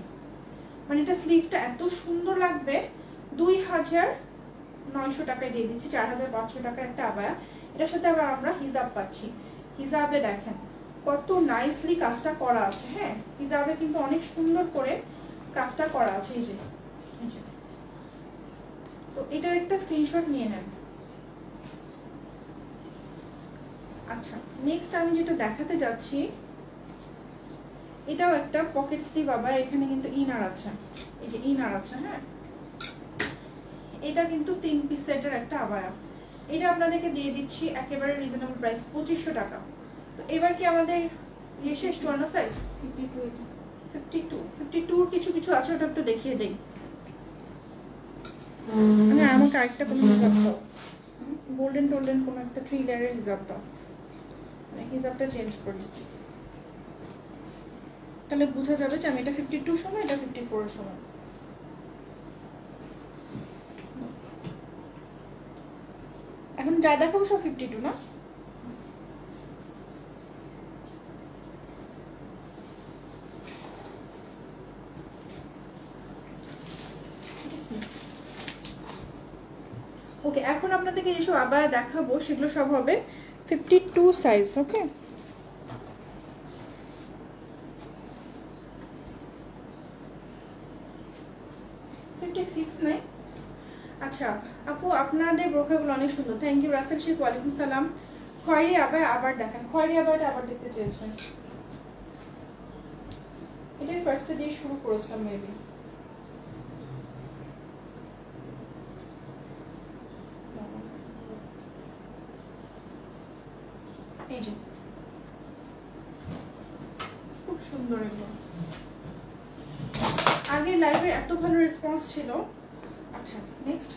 মানে এটা স্লিভটা এত সুন্দর লাগবে। 2900 টাকায় দিয়ে দিচ্ছি, 4500 টাকার একটা আবায়া। এটার সাথে আবার আমরা হিজাব পাচ্ছি। হিজাবে দেখেন কত নাইসলি কাজটা করা আছে। হ্যাঁ হিজাবে কিন্তু অনেক সুন্দর করে কাজটা করা আছে। এই যে তো এটার একটা স্ক্রিনশট নিয়ে নেন। আচ্ছা নেক্সট আমি যেটা দেখাতে যাচ্ছি, এটাও একটা পকেট স্লিভ আবায়া, এখানে কিন্তু ইনার আছে, এই যে ইনার আছে। হ্যাঁ এটা কিন্তু 3 পিস সেটের একটা আবায়া। এটা আপনাদেরকে দিয়ে দিচ্ছি একেবারে রিজনেবল প্রাইস, 2500 টাকা। তো এবার কি আমাদের ইয়ে শেষ? 54 সাইজ, 52 কিছু কিছু আছে, ওটা একটু দেখিয়ে দেই। মানে আমাকে আরেকটা কোনো হিজাব দাও, গোল্ডেন টোল্ডেন কোনো একটা 3 লেয়ারের হিজাব দাও, মানে হিজাবটা চেঞ্জ করি, তাহলে বোঝা যাবে যে আমি এটা 52 সময়, এটা 54 এর সময়। এখন যা দেখাবো সব 52 না? ওকে, এখন আপনাদেরকে যেসব আবায়া দেখাবো সেগুলো সব হবে 52 সাইজ। ওকে নাই। আচ্ছা আপু আপনাদের ব্রোকারগুলো অনেক সুন্দর, থ্যাংক ইউ। রাসেল শেখ ওয়ালাইকুম সালাম। খয়েরি আবায়া আবার দেখেন, খয়েরি আবায়াটা আবার দেখতে চেয়েছেন। এটাই ফার্স্টে দিয়ে শুরু করেছিলাম মেবি। এই যে খুব সুন্দর, এগুলো আগের লাইভের এত ভালো রেসপন্স ছিল। আচ্ছা নেক্সট,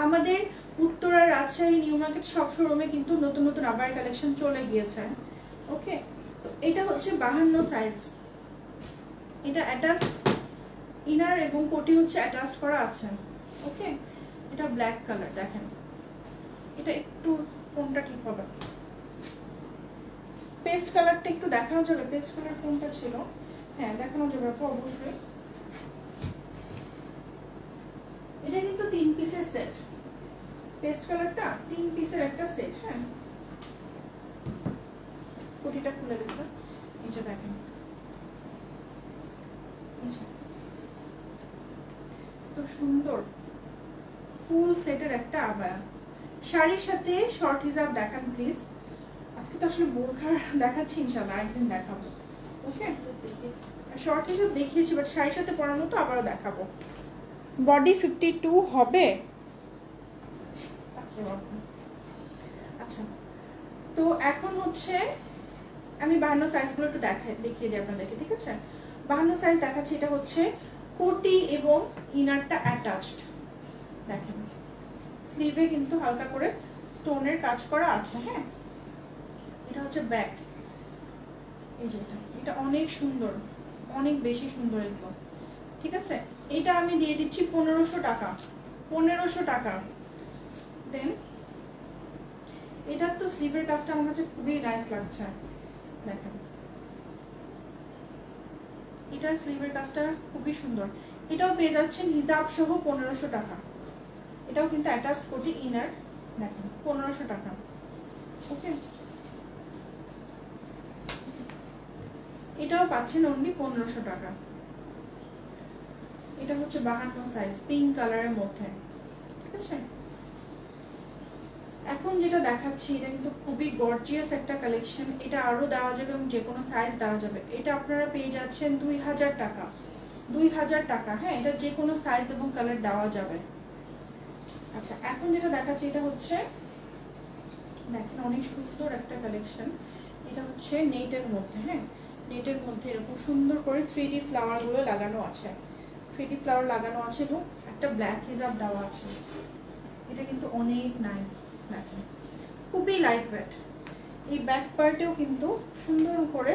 আমাদের উত্তরা, রাজশাহী, নিউ মার্কেট সব শোরুমে কিন্তু নতুন নতুন আবার কালেকশন চলে গিয়েছে। ওকে তো এটা হচ্ছে 52 সাইজ, এটা অ্যাটাচ ইনার এবং কোটি হচ্ছে অ্যাটাচ করা আছে। ওকে এটা ব্ল্যাক কালার, দেখেন এটা একটু কোনটা ঠিক হবে, পেস্ট কালারটা একটু দেখানো যাবে? পেস্ট কালার কোনটা ছিল? হ্যাঁ দেখানো যাবে আপু অবশ্যই। এটা কিন্তু 3 পিসের সেট, পেস্ট কালারটা 3 পিসের একটা সেট। হ্যাঁ কোটিটা খুলে গেছে, নিচে দেখেন তো সুন্দর ফুল সেটের একটা আবায়া। শাড়ির সাথে শর্ট হিজাব দেখান প্লিজ। আজকে তো আসলে বোরখা দেখাচ্ছি, ইনশাআল্লাহ একদিন দেখাবো। ওকে শর্ট হিজাব দেখিয়েছি, বাট শাড়ির সাথে পরার মতো আবারও দেখাবো। বডি 52 হবে। আচ্ছা, তো এখন হচ্ছে আমি 52 সাইজগুলো একটু দেখিয়ে দিই আপনাদেরকে, ঠিক আছে? 52 সাইজ দেখাচ্ছি। এটা হচ্ছে কোটি এবং ইনারটা অ্যাটাচড। দেখেন স্লিভে কিন্তু হালকা করে স্টোনের কাজ করা আছে। হ্যাঁ, এটা হচ্ছে ব্যাক। এই যে এটা অনেক সুন্দর, অনেক বেশি সুন্দর এগুলো, ঠিক আছে? এটা আমি দিয়ে দিচ্ছি 1500 টাকা। 1500 টাকা। দেন এটার তো স্লিভের কাজটা আমার কাছে খুবই নাইস লাগছে। দেখেন এটার স্লিভের কাজটা খুবই সুন্দর। এটাও পেয়ে যাচ্ছেন হিজাব সহ 1500 টাকা। এটাও কিন্তু অ্যাটাচড কোটি ইনার। দেখেন 1500 টাকা। ওকে, এটাও পাচ্ছেন অনলি 1500 টাকা। এটা হচ্ছে 52 সাইজ, পিঙ্ক কালারের মধ্যে, ঠিক আছে? এখন যেটা দেখাচ্ছি এটা কিন্তু খুবই গর্জিয়াস একটা কালেকশন। এটা আরো দেওয়া যাবে এবং যে কোনো সাইজ দেওয়া যাবে। এটা আপনারা পেয়ে যাচ্ছেন 2000 টাকা। 2000 টাকা। হ্যাঁ, এটা যে কোনো সাইজ এবং কালার দেওয়া যাবে। আচ্ছা, এখন যেটা দেখাচ্ছি এটা হচ্ছে, দেখেন অনেক সুন্দর একটা কালেকশন। এটা হচ্ছে নেটের মধ্যে। হ্যাঁ, নেটের মধ্যে এরকম সুন্দর করে 3D ফ্লাওয়ার গুলো লাগানো আছে। 3D ফ্লাওয়ার লাগানো আছে এবং একটা ব্ল্যাক হিজাব দেওয়া আছে। এটা কিন্তু অনেক নাইস। দেখেন খুবই লাইট ওয়েট। এই ব্যাক পার্টেও কিন্তু সুন্দর করে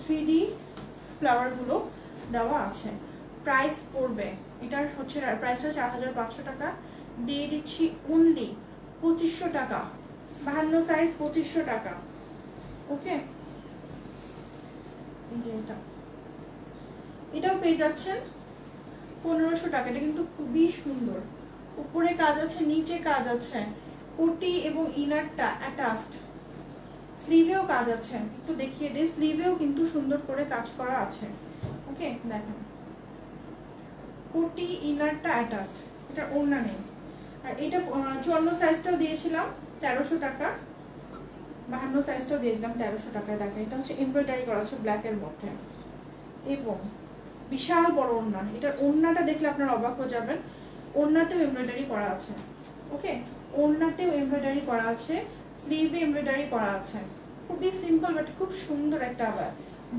3D ফ্লাওয়ার গুলো দেওয়া আছে। প্রাইস পড়বে, এটার হচ্ছে প্রাইসটা 4500 টাকা। দিয়ে দিচ্ছি অনলি 2500 টাকা। 52 সাইজ 2500 টাকা। ওকে, এই যে এটাও পেয়ে যাচ্ছেন 1500 টাকা। এটা কিন্তু খুবই সুন্দর। উপরে কাজ আছে, নিচে কাজ আছে, কোটি এবং ইনারটা অ্যাটাচড। স্লিভেও কাজ আছে, একটু দেখিয়ে দিই। স্লিভেও কিন্তু সুন্দর করে কাজ করা আছে। ওকে, দেখেন কোটি ইনারটা অ্যাটাচড। এটা ওড়না নেই। আর এটা 54 সাইজটাও দিয়েছিলাম 1300 টাকা। 52 সাইজটাও দিয়ে দিলাম 1300 টাকায়। দেখেন এটা হচ্ছে এমব্রয়ডারি করা আছে ব্ল্যাকের মধ্যে এবং বিশাল বড় ওড়না। এটার ওড়নাটা দেখলে আপনারা অবাক হয়ে যাবেন। ওড়নাতেও এমব্রয়ডারি করা আছে। ওকে, ওড়নাতেও এমব্রয়ডারি করা আছে, স্লিভে এমব্রয়ডারি করা আছে। খুবই সিম্পল বাট খুব সুন্দর একটা আবার।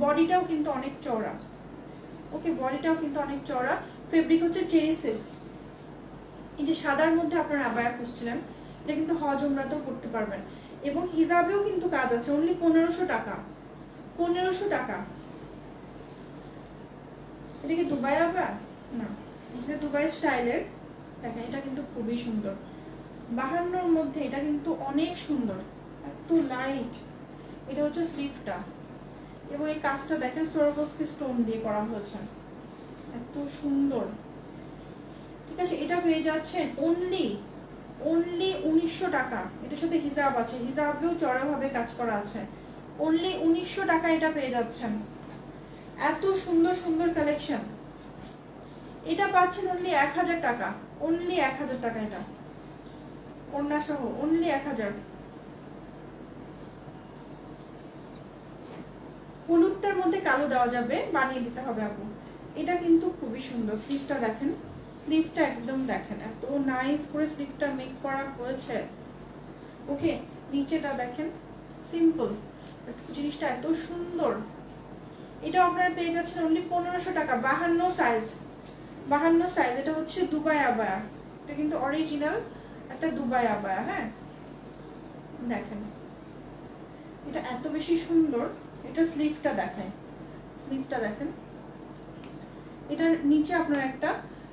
বডিটাও কিন্তু অনেক চওড়া। ওকে, বডিটাও কিন্তু অনেক চওড়া। ফেব্রিক হচ্ছে চেরি সিল্ক। এই যে সাদার মধ্যে আপনারা আবায়া খুঁজছিলেন, এটা কিন্তু হজ উমরাতেও করতে পারবেন। এবং হিজাবেও কিন্তু কাজ আছে। অনলি 1500 টাকা। 1500 টাকা। এটা কি দুবাই আবায়া? না, এটা দুবাই স্টাইলের। দেখেন এটা কিন্তু খুবই সুন্দর। 52 মধ্যে এটা কিন্তু অনেক সুন্দর, এত লাইট। এটা হচ্ছে স্লিভটা এবং এই কাজটা দেখেন সোয়ারোভস্কি স্টোন দিয়ে করা হয়েছে, এত সুন্দর। ঠিক আছে, এটা পেয়ে যাচ্ছেন অনলি 1900 টাকা। এটার সাথে হিজাব আছে, হিজাবেও চড়াভাবে কাজ করা আছে। অনলি 1900 টাকা এটা পেয়ে যাচ্ছেন। এত সুন্দর সুন্দর কালেকশন। এটা পাচ্ছেন অনলি 1000 টাকা। অনলি 1000 টাকা। এটা ওড়না সহ অনলি 1000। হলুদটার মধ্যে কালো দেওয়া যাবে, বানিয়ে দিতে হবে আপু। এটা কিন্তু খুবই সুন্দর। স্লিভটা দেখেন, স্লিভটা একদম দেখেন এত নাইস করে স্লিভটা মেক করা হয়েছে। ওকে, নিচেটা দেখেন সিম্পল, জিনিসটা এত সুন্দর। এটা আপনারা পেয়ে যাচ্ছেন অনলি 1500 টাকা। 52 সাইজ। 52 সাইজ। এটা হচ্ছে দুবাই আবায়া। এটা কিন্তু অরিজিনাল একটা দুবাই আবায়া। হ্যাঁ, দেখেন এটা এত বেশি সুন্দর। এটা স্লিভটা দেখায়, স্লিভটা দেখেন। এটার নিচে আপনারা একটা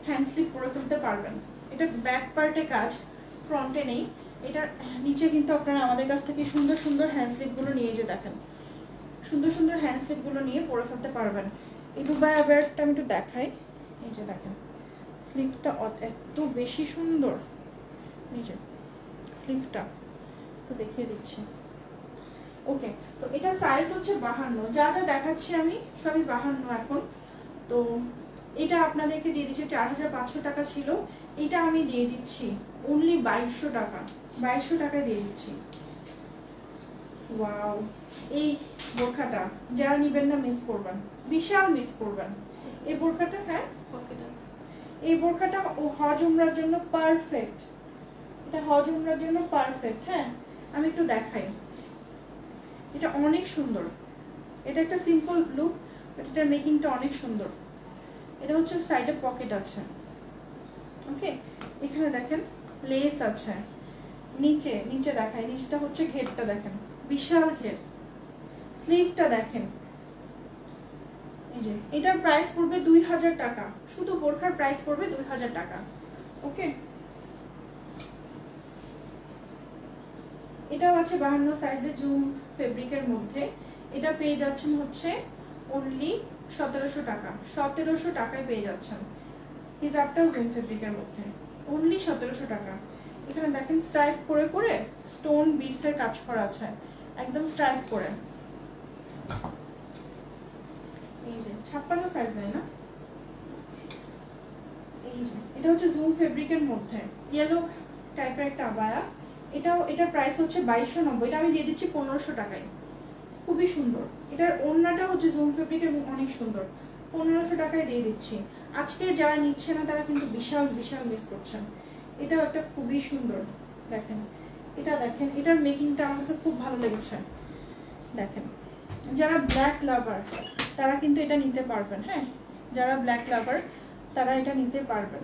হ্যান্ড স্লিভ করে ফেলতে পারবেন। এটা ব্যাক পার্টে কাজ, ফ্রন্টে নেই। এটার নিচে কিন্তু আপনারা আমাদের কাছ থেকে সুন্দর সুন্দর হ্যান্ড স্লিভগুলো নিয়ে যে দেখেন, সুন্দর সুন্দর হ্যান্ড স্লিভগুলো নিয়ে পরে ফেলতে পারবেন। এই দুবাই আবায়াটা আমি একটু দেখাই। এই যে দেখেন স্লিভটা এত বেশি সুন্দর। এই যে স্লিভটা একটু দেখিয়ে দিচ্ছি। ওকে, তো এটা সাইজ হচ্ছে 52। যা যা দেখাচ্ছি আমি সবই 52 এখন। তো এটা আপনাদেরকে দিয়ে দিচ্ছি 4500 টাকা ছিল, এটা আমি দিয়ে দিচ্ছি অনলি 2200 টাকা। 2200 টাকায় দিয়ে দিচ্ছি। ওয়াও, এই বোরখাটা যারা নিবেন না মিস করবেন, বিশাল মিস করবেন এই বোরখাটা। হ্যাঁ, এই বোরকাটা হজ উমরার জন্য পারফেক্ট, এটা হজ উমরার জন্য পারফেক্ট। হ্যাঁ, আমি একটু দেখাই, এটা অনেক সুন্দর। এটা একটা সিম্পল লুক, বাট এটার মেকিংটা অনেক সুন্দর। এটা হচ্ছে সাইডে পকেট আছে, ওকে। এখানে দেখেন লেস আছে, নিচে নিচে দেখায়, নিচটা হচ্ছে ঘেরটা দেখেন, বিশাল ঘের। স্লিভটা দেখেন, এই যে এটার প্রাইস পড়বে 2000 টাকা, শুধু বোরখার প্রাইস পড়বে 2000 টাকা, ওকে। এটাও আছে 52 সাইজে জুম ফেব্রিকের মধ্যে। এটা পেয়ে যাচ্ছেন হচ্ছে অনলি 1700 টাকা, 1700 টাকায় পেয়ে যাচ্ছেন। হিজাবটাও জুম ফেব্রিকের মধ্যে, অনলি 1700 টাকা। এখানে দেখেন স্ট্রাইপ করে করে স্টোন বিটসের কাজ করা আছে, একদম স্ট্রাইপ করে। এই যে 56 সাইজ নেই না, এই যে এটা হচ্ছে জুম ফেব্রিকের মধ্যে ইয়েলো টাইপের একটা আবায়া। এটার প্রাইস হচ্ছে 2290, এটা আমি দিয়ে দিচ্ছি 1500 টাকায়, খুবই সুন্দর। এটার ওড়নাটা হচ্ছে জুম ফেব্রিকের, অনেক সুন্দর, 1500 টাকায় দিয়ে দিচ্ছি। আজকের যারা নিচ্ছে না তারা কিন্তু বিশাল বিশাল মিস করছেন। এটাও একটা খুবই সুন্দর, দেখেন এটা দেখেন, এটার মেকিংটা আমার কাছে খুব ভালো লেগেছে। দেখেন যারা ব্ল্যাক লাভার তারা কিন্তু এটা নিতে পারবেন। হ্যাঁ, যারা ব্ল্যাক লাভার তারা এটা নিতে পারবেন।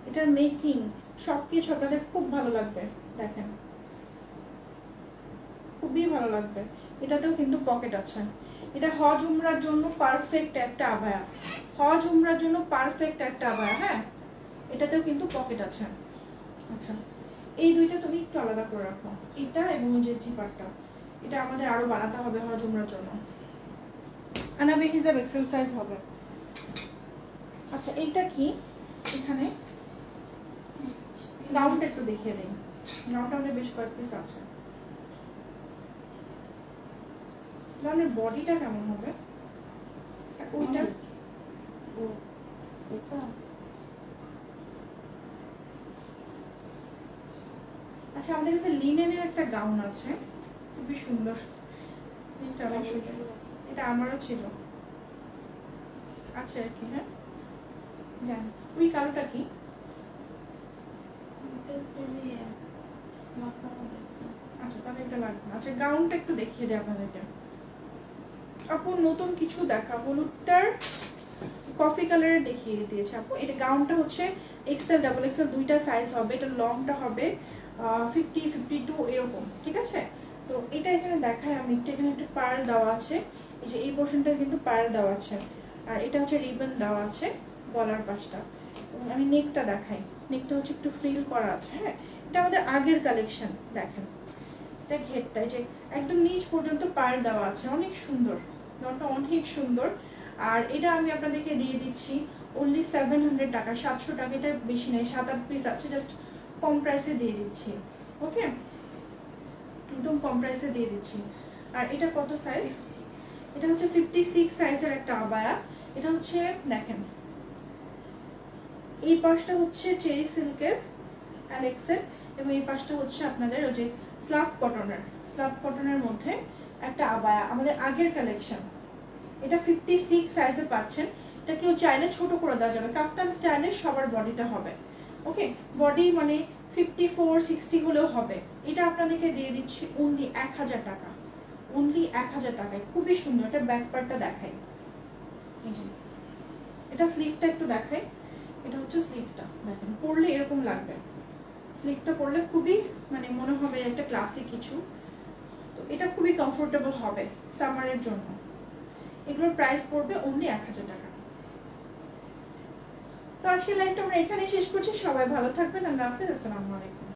এটার মেকিং সবকিছু আপনাদের খুব ভালো লাগবে, দেখেন খুবই ভালো লাগবে। এটাতেও কিন্তু পকেট আছে। এটা হজ উমরার জন্য পারফেক্ট একটা আবায়া, হজ উমরার জন্য পারফেক্ট একটা আবায়া। হ্যাঁ, এটাতেও কিন্তু পকেট আছে। আচ্ছা, এই দুইটা তুমি একটু আলাদা করে রাখো, এটা এবং যে জিপারটা, এটা আমাদের আরো বানাতে হবে হজ উমরার জন্য। আনাবে হিজাব এক্সেল সাইজ হবে। আচ্ছা, এইটা কি, এখানে গাউনটা একটু দেখিয়ে দিই। গাউনটা আমাদের বেশ কয়েক পিস আছে। গাউনের বডিটা কেমন হবে? ওইটা এটা আচ্ছা, আমাদের কাছে লিনেনের একটা গাউন আছে, খুবই সুন্দর। এটা আমারও ছিল, আচ্ছা আর কি। হ্যাঁ জানি। ওই কালোটা কি? আচ্ছা, তাহলে এটা লাগবে। আচ্ছা, গাউনটা একটু দেখিয়ে দিই আপনাদেরকে। আপু নতুন কিছু দেখা, হলুদটার কফি কালারের দেখিয়ে দিয়েছে আপু। এটা গাউনটা হচ্ছে এক্সেল ডাবল এক্সেল দুইটা সাইজ হবে। এটা লংটা হবে 50, 52 এরকম, ঠিক আছে। তো এটা এখানে দেখায় আমি একটু, এখানে একটু পার্ল দেওয়া আছে, এই যে এই পোর্শনটা কিন্তু পার্ল দেওয়া আছে, আর এটা হচ্ছে রিবন দেওয়া আছে গলার পাশটা। আমি নেকটা দেখাই, নেকটা হচ্ছে একটু ফ্রিল করা আছে। হ্যাঁ, এটা আমাদের আগের কালেকশন। দেখেন এটা ঘেরটা, যে একদম নিচ পর্যন্ত পার্ল দেওয়া আছে, অনেক সুন্দর, গাউনটা অনেক সুন্দর। আর এটা আমি আপনাদেরকে দিয়ে দিচ্ছি অনলি 700 টাকা, 700 টাকা। এটা বেশি নেই, 7-8 পিস আছে, জাস্ট কম প্রাইসে দিয়ে দিচ্ছি, ওকে, একদম কম প্রাইসে দিয়ে দিচ্ছি। আর এটা কত সাইজ? এটা হচ্ছে 56 সাইজের একটা আবায়া। এটা হচ্ছে দেখেন, এই পাশটা হচ্ছে চেরি সিল্কের অ্যালেক্সের, এবং এই পাশটা হচ্ছে আপনাদের ওই যে স্লাব কটনের মধ্যে একটা আবায়া, আমাদের আগের কালেকশন। এটা 56 সাইজে পাচ্ছেন। এটা কেউ চাইলে ছোট করে দেওয়া যাবে, কাফতান স্টাইলে সবার বডিতে হবে, ওকে। বডি মানে 54, 60 হলেও হবে। এটা আপনাদেরকে দিয়ে দিচ্ছি অনলি 1000 টাকা, অনলি 1000 টাকায়। খুবই সুন্দর। এটা ব্যাক পার্টটা দেখাই, এই যে এটা স্লিভটা একটু দেখাই। এটা হচ্ছে স্লিভটা, দেখেন পরলে এরকম লাগবে। স্লিভটা পরলে খুবই মানে মনে হবে একটা ক্লাসিক কিছু। তো এটা খুবই কমফোর্টেবল হবে সামারের জন্য। এগুলোর প্রাইস পড়বে অনলি 1000 টাকা। তো আজকের লাইভটা আমরা এখানেই শেষ করছি। সবাই ভালো থাকবেন। আল্লাহ হাফেজ, আসসালামু আলাইকুম।